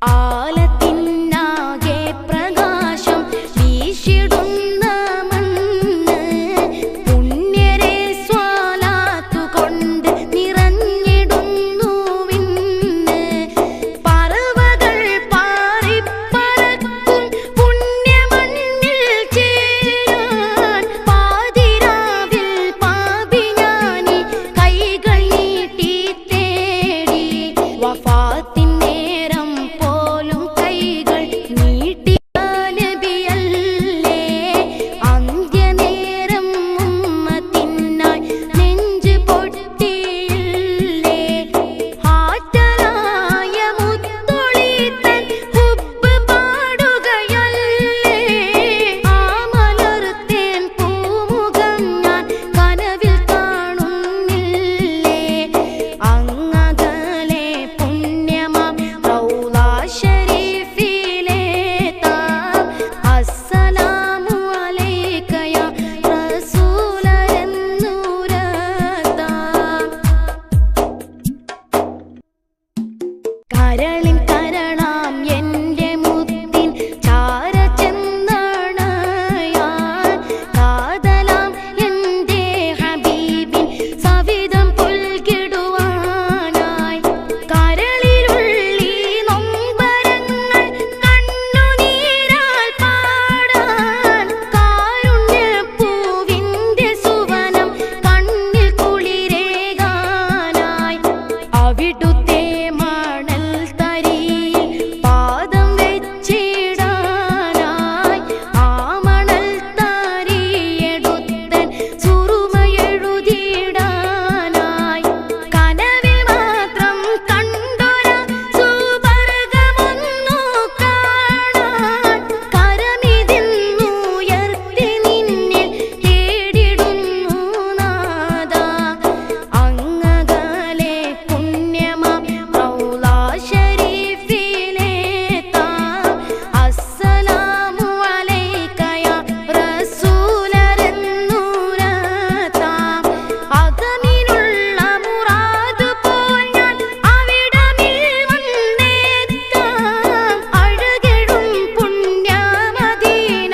ആലത്തിനാകെ പ്രകാശം വീശിടുന്ന മണ്ണ് പുണ്യരെ സ്വലാത്തുകൊണ്ട് നിറഞ്ഞിടുന്നു വിണ്ണ്. പറവകൾ പാറിപ്പറക്കും പുണ്യമണ്ണിൽ ചേരാൻ പാതിരാവിൽ പാപി ഞാനീ കൈകൾ നീട്ടി തേടി. വഫാത്തിൻ നേരം പോലും കൈകൾ നീട്ടിയ നബിയല്ലേ. അന്ത്യനേരം ഉമ്മത്തിനായി നെഞ്ച് പൊട്ടിയില്ലേ. ആറ്റലായ മുത്തൊളിത്തൻ ഹുബ്ബ് പാടുകയല്ലേ. ആ മലർത്തേൻ പൂമുഖം ഞാൻ കനവിൽ കാണുന്നില്ലേ. അങ്ങകലെ പുണ്യമാം റൗള ശരീഫിലെത്താം. അസ്സലാമു അലൈക യാ റസൂലരെന്നുരത്താം. കരളിൻ കരളാം എൻ്റെ മുത്തിൻ ചാര ചെന്നണയാൻ കാതലാം എൻ്റെ ഹബീബിൻ സവിധം പുൽകിടുവാനായി. കരളിലുള്ളി നൊമ്പരങ്ങൾ കണ്ണുനീരാൽ പാടാൻ കാരുണ്യപ്പൂവിൻ്റെ സുവനം കണ്ണിൽ കുളിരേകാനായി. അവിടുത്തെ മണൽ തരിയിൽ പാദം വെച്ചിടാനായി. ആ മണൽ തരിയെടുത്തൻ സുറുമയെഴുതിയിടാനായി. കനവിൽ മാത്രം കണ്ടൊരാ സുവർഗമൊന്നു കാണാൻ കരമിതിന്നുയർത്തി നിന്നിൽ തേടിടുന്നു നാഥാ. അങ്ങകലെ പുണ്യമാം റൗള ശരീഫിലെത്താം. അസ്സലാമു അലൈക യാ റസൂലരെന്നുരത്താം. അകമിനുള്ള മുറാദ് പോൽ ഞാൻ അവിടമിൽ വന്നെത്താം. അഴകിടും പുണ്യമദീന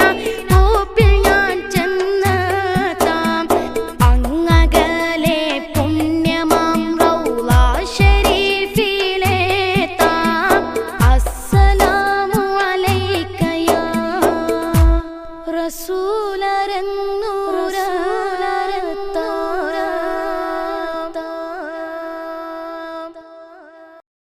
തോപ്പിൽ ഞാൻ ചെന്നെത്താം. അങ്ങകലെ പുണ്യമാം റൗള ശരീഫിലെത്താം. അസ്സലാമു അലൈക യാ റസൂലരെന്നു